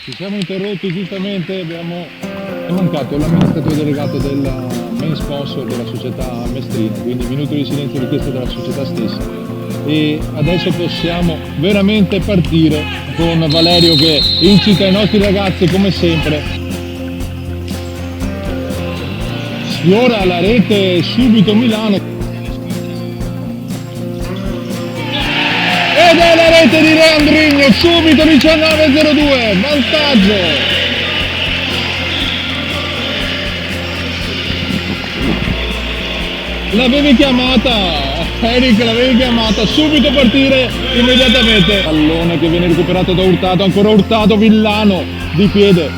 Ci siamo interrotti giustamente, è mancato l'amministratore delegato del main sponsor della società Mestrina, quindi minuto di silenzio richiesto dalla società stessa. E adesso possiamo veramente partire con Valerio che incita i nostri ragazzi come sempre. Sfiora la rete subito Milano. Ed è la rete di Leandrino, subito 19:02, vantaggio. L'avevi chiamata, Eric, l'avevi chiamata, subito partire immediatamente. Pallone che viene recuperato da Hurtado, ancora Hurtado, Villano di piede.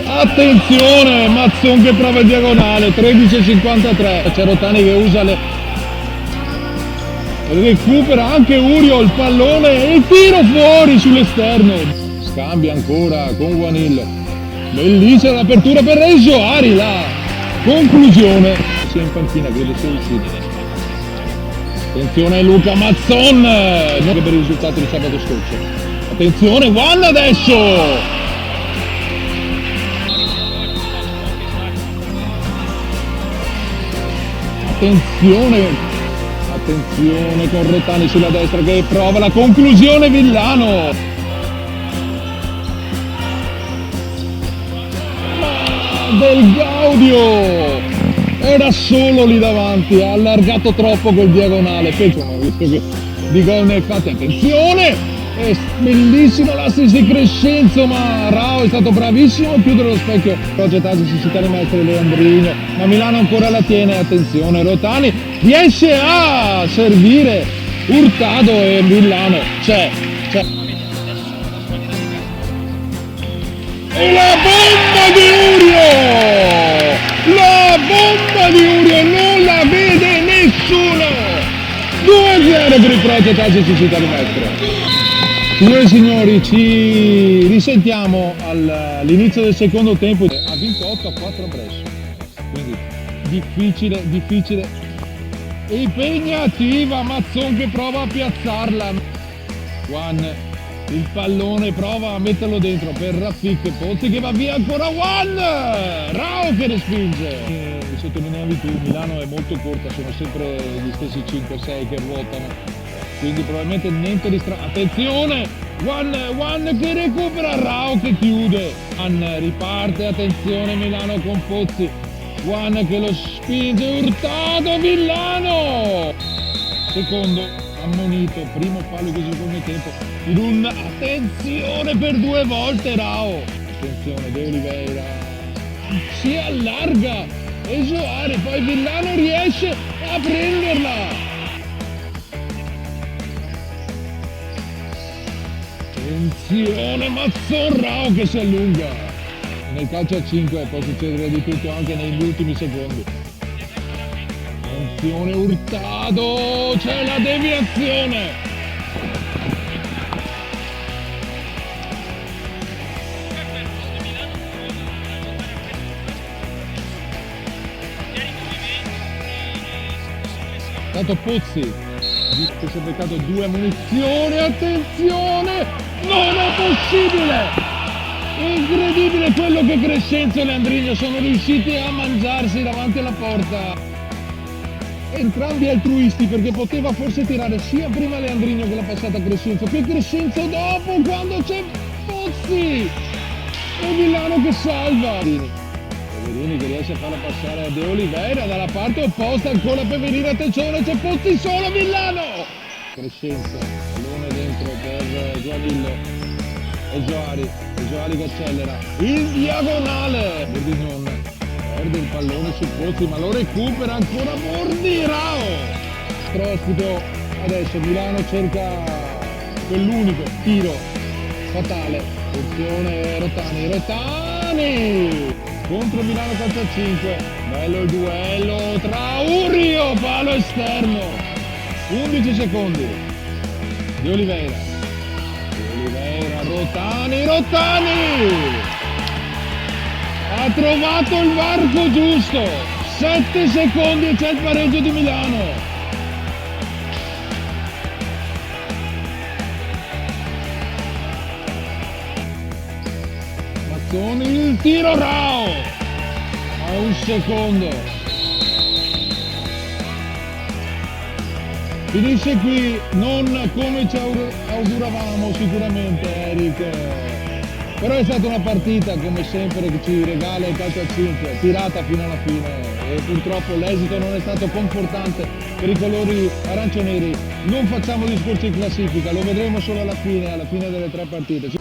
Attenzione, Mazzon che prova il diagonale, 13:53. C'è Rotani che usa recupera anche Urio il pallone e il tiro fuori sull'esterno. Scambia ancora con Guanil. Bellissima l'apertura per Reggio Ari, la conclusione. Sia in panchina, credo sia uscito. Attenzione Luca Mazzon, non che per il risultato di sabato scorso. Attenzione Juan adesso. Attenzione con Rotani sulla destra che prova la conclusione Villano. Ma Del Gaudio era solo lì davanti, ha allargato troppo col diagonale. Pensano, visto che di gol ne è fatti. Attenzione! È bellissimo l'assist di Crescenzo, ma Rao è stato bravissimo a chiudere lo specchio. Progettato si cita rimettere Leandrino, ma Milano ancora la tiene. Attenzione, Rotani riesce a servire Hurtado e Villano c'è. E la bomba di Urio non la vede nessuno. 2-0 per il Progettato si cita rimettere. Signore e signori, ci risentiamo all'inizio del secondo tempo. Ha vinto 8-4 a Brescia, quindi difficile e impegnativa. Mazzon che prova a piazzarla. Juan, il pallone prova a metterlo dentro per Rafik, Pozzi che va via ancora. Juan, Rao che respinge. Sottolineavi tu, Milano è molto corta, sono sempre gli stessi 5-6 che ruotano. Quindi probabilmente niente di strano. Attenzione! Juan che recupera, Rao che chiude. Juan riparte, attenzione Milano con Pozzi. Juan che lo spinge, Hurtado, Villano! Secondo, ammonito, primo fallo di secondo tempo. Attenzione per 2 volte Rao. Attenzione, De Oliveira. Si allarga e Joare, poi Villano riesce a prenderla. Attenzione Mazzon, Rao che si allunga. Nel calcio a 5 può succedere di tutto anche negli ultimi secondi. Attenzione Hurtado, c'è la deviazione. Stato Pozzi che si è beccato 2 munizioni. Attenzione, non è possibile, incredibile quello che Crescenzo e Leandrino sono riusciti a mangiarsi davanti alla porta. Entrambi altruisti, perché poteva forse tirare sia prima Leandrino che la passata a Crescenzo, che Crescenzo dopo quando c'è Pozzi e Villano che salva. Peverini che riesce a farla passare a De Oliveira dalla parte opposta, ancora Peverini, attenzione, c'è Pozzi solo, Villano! Crescenzo, pallone dentro per Guanillo e Joari che accelera, il diagonale, Bordignon perde il pallone su Pozzi ma lo recupera ancora Rao. Strospito, adesso Milano cerca quell'unico tiro fatale. Attenzione Rotani contro Milano calcio a 5, bello il duello tra Urio, palo esterno, 11 secondi, De Oliveira, Rotani, ha trovato il varco giusto, 7 secondi e c'è il pareggio di Milano. con il tiro Rao a un secondo. Finisce qui, non come ci auguravamo sicuramente, Eric, però è stata una partita come sempre che ci regala il calcio a 5, tirata fino alla fine, e purtroppo l'esito non è stato confortante per i colori arancio-neri. Non facciamo discorsi in classifica, lo vedremo solo alla fine delle 3 partite.